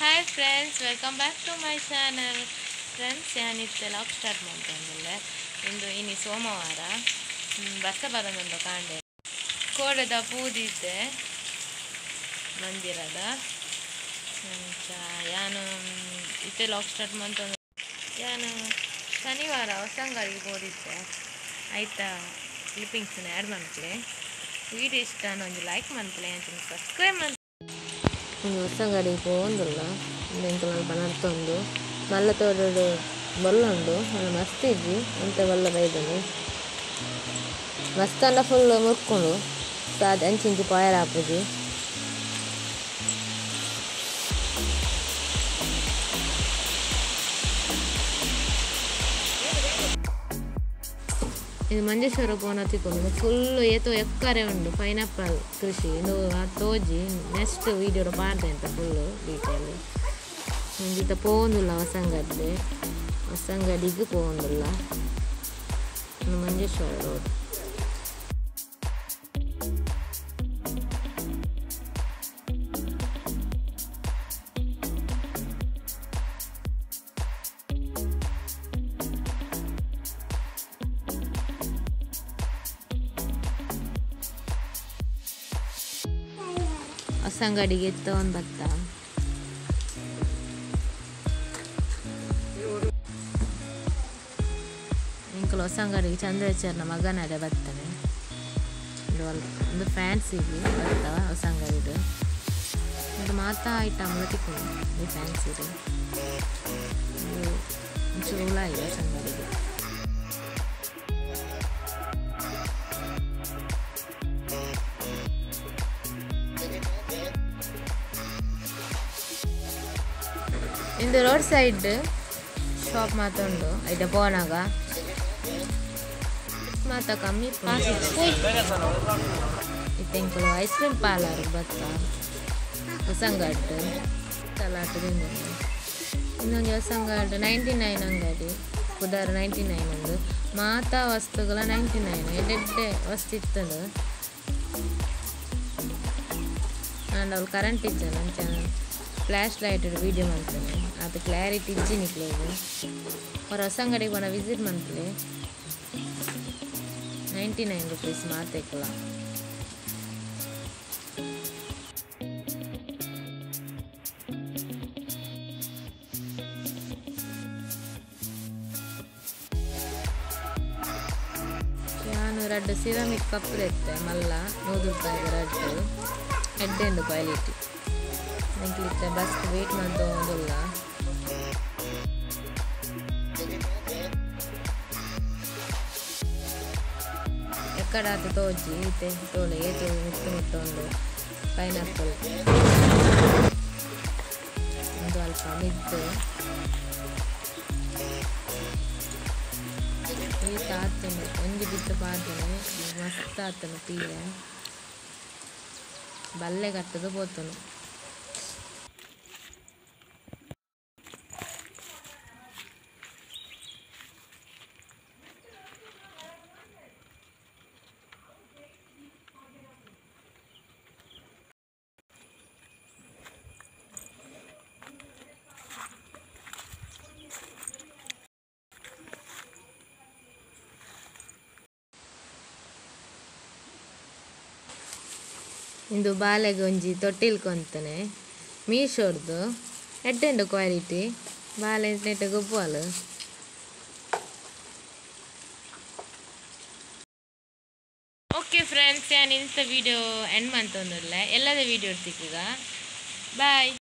Hi friends, welcome back to my channel. Friends, ഞാನಿತ್ತೆ log start ಮಾಡ್ತಂದಿಲ್ಲ. ಇಂದು ಇನಿ ಸೋಮವಾರ ಬಸ್ಸ ಬರೋದೊಂದು ಕಾಂಡೆ ಕೋಡದ ಪೂದಿದ್ದೆ ಮಂದಿರದ ಯಾನು ಇತ್ತೆ ಲಾಗ್ ಸ್ಟಾರ್ಟ್ ಮಾಡ್ತಂದು ಯಾನು ಶನಿವಾರ ಹೊಸಂಗಡಿಗೆ ಹೋದಿದ್ದೆ ಆಯ್ತಾ. ಕ್ಲಿಪ್ಪಿಂಗ್ಸ್ನ ಆ್ಯಡ್ ಮಾಡ್ತಲೆ. ವಿಡಿಯೋ ಇಷ್ಟ ಒಂದು ಲೈಕ್ ಮಾಡ್ತಲೆ ಅಂತ ಸಬ್ಸ್ಕ್ರೈಬ್ ಮಾಡ್ತಲೆ. ಹೊಸಂಗಡಿಗೆ ಹೋಗಂದಿಲ್ಲ ಎಂಕಲ್ ನಡ್ತೊಂದು ಮಲ್ಲ ತೋಡು ಬಲ್ಲುಂಡು ನಾನು ಮಸ್ತ್ ಇಜ್ಜಿ ಅಂತ ಬಲ್ಲ ಬೈದನು ಮಸ್ತ್ ಅಂಡ ಫುಲ್ ಮುರ್ಕೊಂಡು ಸಾದ್ ಅಂಚಿಂಚು ಪಾಯರ್ ಹಾಪುಜಿ ಇದು ಮಂಜೇಶ್ವರ ಪೋನ ತಿಕ್ಕೊಂಡು ಫುಲ್ ಏತೋ ಎಕ್ಕರೆ ಉಂಡು ಪೈನಾಪಲ್ ಕೃಷಿ ಇದು ತೋಜಿ ನೆಕ್ಸ್ಟ್ ವೀಡಿಯೋಡ ಪಾಡ್ದೆ ಅಂತ ಫುಲ್ಲು ಡೀಟೇಲ್ ಮುಂಜಿತ ಪೋಂದಿಲ್ಲ ಹೊಸಂಗಡಿಗೆ ಪೋಂದಿಲ್ಲ ಮಂಜೇಶ್ವರ ರೋಡ್. ಹೊಸಂಗಡಿಗೆ ಎತ್ತೊಂದು ಭತ್ತ ಇಂಕಲು ಹೊಸಂಗಡಿಗೆ ಚಂದ್ರೇಶ್ವರನ ಮಗನಡೆ ಬರ್ತಾನೆ. ಒಂದು ಫ್ಯಾನ್ಸಿಗೆ ಭತ್ತ ಹೊಸಂಗಡಿದು ಇದು ಮಾತಾ ಐಟಮ್ ತಿಕ್ಕೊಂಡು ಈ ಫ್ಯಾನ್ಸಿದು ಚೂಲ ಇದೆ ಹೊಸಂಗಡಿಗೆ. ಇಂದು ರೋಡ್ ಸೈಡ್ ಶಾಪ್ ಮಾತುಂಡು ಐತೆ ಪೋನಾಗ ಮಾತ ಕಮ್ಮಿ ಇತ್ತೆಂಕಲು ಐಸ್ ಕ್ರೀಮ್ ಪಾರ್ಲರ್ ಬತ್ತ ಹೊಸಂಗಡ್ಡು ತಲಾಟದಿಂದ ಇನ್ನೊಂದು ಹೊಸಂಗಡ್ಡು 99 ಅಂಗಡಿ ಕುದಾರ 99 ಒಂದು ಮಾತಾ ವಸ್ತುಗಳ 99 ಎಡ್ಡೆ ವಸ್ತು ಇತ್ತದು. ನಾನು ಅವ್ಳು ಕರೆಂಟ್ ಇದ್ದ ನನ್ನ ಫ್ಲ್ಯಾಶ್ ಲೈಟ್ ವೀಡಿಯೋ ಮಾಡ್ತೇನೆ ಅದು ಕ್ಲಾರಿಟಿ ಇಜ್ಜಿ ನಿಕ್ಲೇದು ಅವ್ರ ಹೊಸಂಗಡಿಗೆ ಬಣ್ಣ ವಿಸಿಟ್ ಮಾಡ್ತೇವೆ 99 ರೂಪೀಸ್ ಮಾತೇಕಲ್ಲ. ನಾನು 2 ಸಿರಾಮಿಕ್ ಕಪ್ ತೆತ್ತೆ ಮಲ್ಲ 100 ರೂಪಾಯಿಗೆ 2 ಎಡ್ಡೆಂಡು ಕ್ವಾಲಿಟಿ ನಂಗೆ ಬಸ್ ವೇಟ್ ಮಾಡ್ತೋದಿಲ್ಲ. ಎಕ್ಕಡ ಆತ ತೋಜಿ ಈತೆ ತೋಲೆ ಏತು ಮುಟ್ಟು ಪೈನಾಪಲ್ ಒಂದು ಅಲ್ಪ ಮಿದ್ದು ಈತ ಆತನು ಒಂಜಿ ಬಿತ್ತು ಪಾಡ್ತಾನೆ ಮಸ್ತ್ ಆತನು ತೀರೆ ಬಲ್ಲೆ ಕಟ್ಟದು ಪೋತನು. ಇಂದು ಬಾಲೆಗೆ ಒಂಜಿ ತೊಟ್ಟಿಲ್ಕೊಂತಾನೆ ಮೀಶೋರ್ದು ಎಡ್ಡೆಂಡು ಕ್ವಾಲಿಟಿ ಬಾಲೆ ನೆಟ್ಟ ಗೊಬ್ಬಲು. ಓಕೆ ಫ್ರೆಂಡ್ಸ್, ನಾನು ಇಂಥ ವೀಡಿಯೋ ಎಂಡ್ ಮಾಡ್ತೊಂದಿಲ್ಲ ಎಲ್ಲದ ವೀಡಿಯೋ ಇರ್ತಿಕ್ಕೀಗ ಬಾಯ್.